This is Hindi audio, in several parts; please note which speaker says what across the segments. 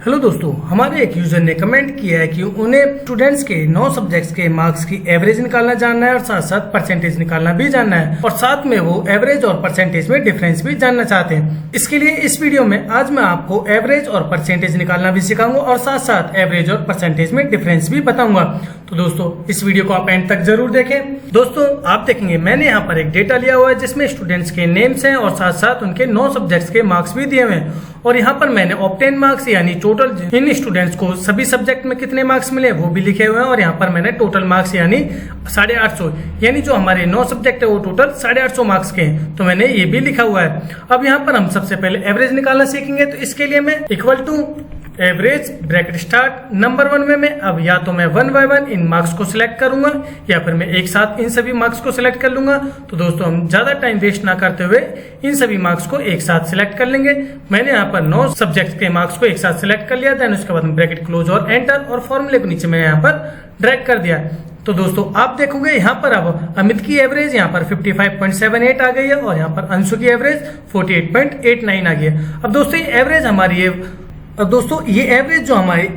Speaker 1: हेलो दोस्तों, हमारे एक यूजर ने कमेंट किया है कि उन्हें स्टूडेंट्स के 9 सब्जेक्ट्स के मार्क्स की एवरेज निकालना जानना है और साथ साथ परसेंटेज निकालना भी जानना है और साथ में वो एवरेज और परसेंटेज में डिफरेंस भी जानना चाहते हैं। इसके लिए इस वीडियो में आज मैं आपको एवरेज और परसेंटेज निकालना भी सिखाऊंगा और साथ साथ एवरेज और परसेंटेज में डिफरेंस भी बताऊंगा। तो दोस्तों इस वीडियो को आप एंड तक जरूर देखें। दोस्तों आप देखेंगे मैंने यहाँ पर एक डेटा लिया हुआ है जिसमें स्टूडेंट्स के नेम्स हैं और साथ साथ उनके 9 सब्जेक्ट्स के मार्क्स भी दिए हुए हैं और यहाँ पर मैंने ऑब्टेन मार्क्स यानी टोटल इन स्टूडेंट्स को सभी सब्जेक्ट में कितने मार्क्स मिले वो भी लिखे हुए हैं और यहाँ पर मैंने टोटल मार्क्स यानी 850 यानी जो हमारे 9 सब्जेक्ट है वो टोटल 850 मार्क्स के हैं, तो मैंने ये भी लिखा हुआ है। अब यहाँ पर हम सबसे पहले एवरेज निकालना सीखेंगे, तो इसके लिए मैं equal to average bracket start number 1 में मैं अब या तो मैं 1 बाय 1 इन मार्क्स को सिलेक्ट करूंगा या फिर मैं एक साथ इन सभी मार्क्स को सिलेक्ट कर लूंगा। तो दोस्तों हम ज्यादा टाइम वेस्ट ना करते हुए इन सभी मार्क्स को एक साथ सिलेक्ट कर लेंगे। मैंने यहाँ पर 9 सब्जेक्ट्स के मार्क्स को एक साथ सिलेक्ट कर लिया, देन उसके बाद में ब्रैकेट क्लोज और एंटर और फॉर्मूले को नीचे मैंने यहाँ पर ड्रैग कर दिया। तो दोस्तों आप देखोगे यहाँ पर अब अमित की एवरेज यहाँ पर 55.78 आ गई है और यहाँ पर अंशु की एवरेज 48.89 आ गई है। अब दोस्तों ये एवरेज हमारी अब दोस्तों ये एवरेज जो हमारी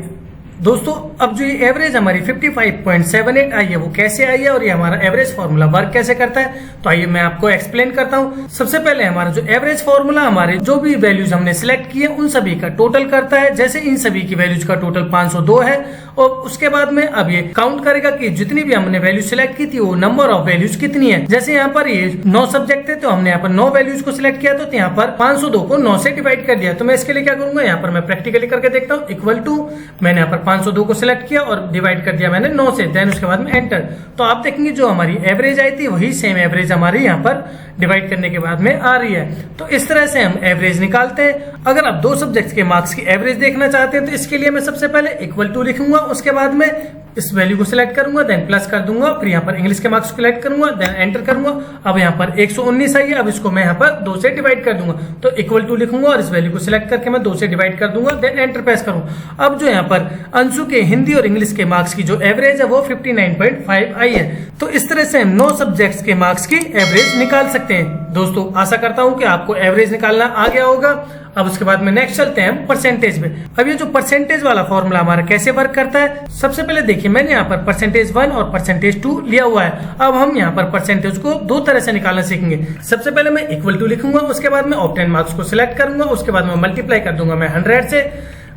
Speaker 1: अब जो ये एवरेज हमारी 55.78 आई है वो कैसे आई है और ये हमारा एवरेज फॉर्मूला वर्क कैसे करता है, तो आइए मैं आपको एक्सप्लेन करता हूँ। सबसे पहले हमारा जो एवरेज फॉर्मूला हमारे जो भी वैल्यूज हमने सिलेक्ट किए उन सभी का टोटल करता है। जैसे इन सभी की वैल्यूज का टोटल 502 है और उसके बाद में अब ये काउंट करेगा कि जितनी भी हमने वैल्यू सिलेक्ट की थी वो नंबर ऑफ वैल्यूज कितनी है। जैसे यहाँ पर ये 9 सब्जेक्ट थे तो हमने यहाँ पर 9 वैल्यूज को सिलेक्ट किया, तो यहाँ पर 502 को 9 से डिवाइड कर दिया। तो मैं इसके लिए क्या करूंगा, यहाँ पर मैं प्रैक्टिकली करके देखता हूँ। इक्वल टू मैंने यहाँ पर 502 को सिलेक्ट किया और डिवाइड कर दिया मैंने 9 से, देन उसके बाद में एंटर। तो आप देखेंगे जो हमारी एवरेज आई थी वही सेम एवरेज हमारी यहाँ पर डिवाइड करने के बाद में आ रही है। तो इस तरह से हम एवरेज निकालते हैं। अगर आप 2 सब्जेक्ट्स के मार्क्स की एवरेज देखना चाहते हैं तो इसके लिए मैं सबसे पहले इक्वल टू लिखूंगा, उसके बाद में इस वैल्यू को सिलेक्ट करूंगा, देन प्लस कर दूंगा, फिर यहाँ पर इंग्लिश के मार्क्स को सिलेक्ट करूंगा, देन एंटर करूंगा। अब यहाँ पर 119 आई है, अब इसको मैं यहाँ पर 2 से डिवाइड कर दूंगा। तो इक्वल टू लिखूंगा और इस वैल्यू को सिलेक्ट करके मैं 2 से डिवाइड कर दूंगा, देन एंटर प्रेस करूंगा। अब जो यहाँ पर अंशु के हिंदी और इंग्लिश के मार्क्स की जो एवरेज है वो 59.5 आई है। तो इस तरह से हम 9 सब्जेक्ट्स के मार्क्स की एवरेज निकाल सकते हैं। दोस्तों आशा करता हूं कि आपको एवरेज निकालना आ गया होगा। अब उसके बाद में नेक्स्ट चलते हैं हम परसेंटेज में। अब ये जो परसेंटेज वाला फॉर्मूला हमारा कैसे वर्क करता है, सबसे पहले देखिए मैंने यहाँ पर परसेंटेज 1 और परसेंटेज 2 लिया हुआ है। अब हम यहाँ पर परसेंटेज को 2 तरह से निकालना सीखेंगे। सबसे पहले मैं इक्वल टू लिखूंगा, उसके बाद में ऑब्टेन मार्क्स को सिलेक्ट करूंगा, उसके बाद में मल्टीप्लाई कर दूंगा मैं 100 से,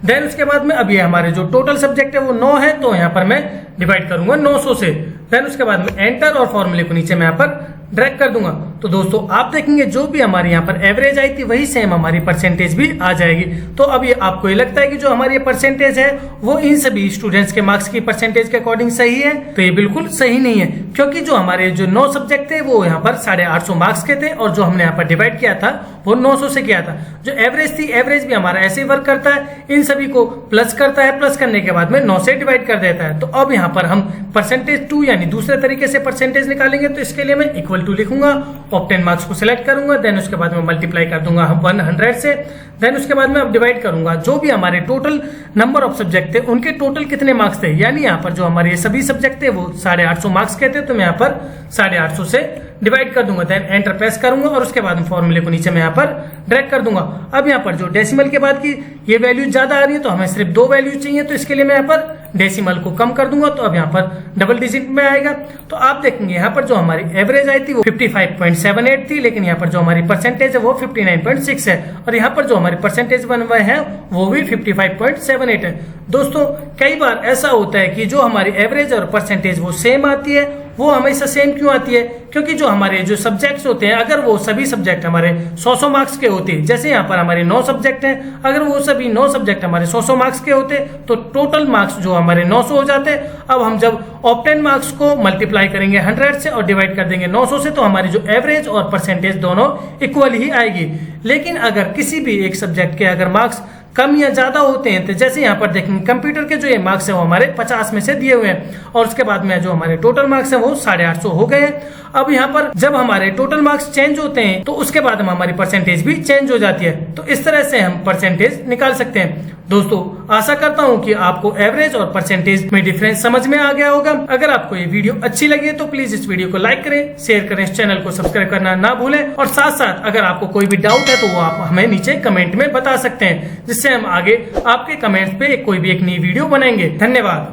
Speaker 1: देन उसके बाद में अब ये हमारे जो टोटल सब्जेक्ट है वो 9 है, तो यहाँ पर मैं डिवाइड करूंगा 900 से, देन उसके बाद में एंटर और फॉर्मूले को नीचे मैं यहाँ पर ड्रैग कर दूंगा। तो दोस्तों आप देखेंगे जो भी हमारी यहाँ पर एवरेज आई थी वही सेम हमारी परसेंटेज भी आ जाएगी। तो अब ये आपको ये लगता है कि जो हमारी परसेंटेज है वो इन सभी स्टूडेंट्स के मार्क्स की परसेंटेज के अकॉर्डिंग सही है, तो ये बिल्कुल सही नहीं है, क्योंकि जो हमारे जो 9 सब्जेक्ट थे वो यहाँ पर 850 मार्क्स के थे और जो हमने यहाँ पर डिवाइड किया था वो 900 से किया था। जो एवरेज थी, एवरेज भी हमारा ऐसे ही वर्क करता है, इन सभी को प्लस करता है, प्लस करने के बाद में 9 से डिवाइड कर देता है। तो अब यहाँ पर हम परसेंटेज 2 यानी दूसरे तरीके से परसेंटेज निकालेंगे। तो इसके लिए मैं इक्वल टू लिखूंगा, ऑब्टेन मार्क्स को सिलेक्ट करूंगा, देन उसके बाद में मल्टीप्लाई कर दूंगा 100 से, देन उसके बाद में अब डिवाइड करूंगा जो भी हमारे टोटल नंबर ऑफ सब्जेक्ट थे उनके टोटल कितने मार्क्स थे, यानी यहाँ पर जो हमारे सभी सब्जेक्ट थे वो 850 मार्क्स के थे, तो मैं यहाँ पर 850 से डिवाइड कर दूंगा, देन एंटर प्रेस करूंगा और उसके बाद फॉर्मूले को नीचे मैं यहाँ पर ड्रैग कर दूंगा। अब यहाँ पर जो डेसिमल के बाद की ये वैल्यू ज्यादा आ रही है तो हमें सिर्फ 2 वैल्यू चाहिए, तो इसके लिए मैं यहाँ पर डेसिमल को कम कर दूंगा, तो अब यहाँ पर डबल डिजिट में आएगा। तो आप देखेंगे यहाँ पर जो हमारी एवरेज आई थी वो 55.78 थी, लेकिन यहाँ पर जो हमारी परसेंटेज है वो 59.6 है और यहाँ पर जो हमारी परसेंटेज बन हुए हैं वो भी 55.78 है। दोस्तों कई बार ऐसा होता है कि जो हमारी एवरेज और परसेंटेज वो सेम आती है, वो हमेशा सेम क्यों आती है, क्योंकि जो हमारे जो सब्जेक्ट्स होते हैं अगर वो सभी सब्जेक्ट हमारे 100 मार्क्स के होते, जैसे यहाँ पर हमारे 9 सब्जेक्ट हैं, अगर वो सभी 9 सब्जेक्ट हमारे 100 मार्क्स के होते तो टोटल मार्क्स जो हमारे 900 हो जाते। अब हम जब ऑब्टेन मार्क्स को मल्टीप्लाई करेंगे 100 से और डिवाइड कर देंगे 900 से, तो हमारी जो एवरेज और परसेंटेज दोनों इक्वल ही आएगी। लेकिन अगर किसी भी एक सब्जेक्ट के अगर मार्क्स कम या ज्यादा होते हैं, तो जैसे यहाँ पर देखेंगे कंप्यूटर के जो ये मार्क्स है वो हमारे 50 में से दिए हुए हैं और उसके बाद में जो हमारे टोटल मार्क्स है वो 850 हो गए हैं। अब यहाँ पर जब हमारे टोटल मार्क्स चेंज होते हैं तो उसके बाद में हमारी परसेंटेज भी चेंज हो जाती है। तो इस तरह से हम परसेंटेज निकाल सकते हैं। दोस्तों आशा करता हूं कि आपको एवरेज और परसेंटेज में डिफरेंस समझ में आ गया होगा। अगर आपको ये वीडियो अच्छी लगी है तो प्लीज इस वीडियो को लाइक करें, शेयर करें, इस चैनल को सब्सक्राइब करना ना भूलें और साथ साथ अगर आपको कोई भी डाउट है तो वो आप हमें नीचे कमेंट में बता सकते हैं, जिससे जिससे हम आगे आपके कमेंट्स पे कोई भी एक नई वीडियो बनाएंगे। धन्यवाद।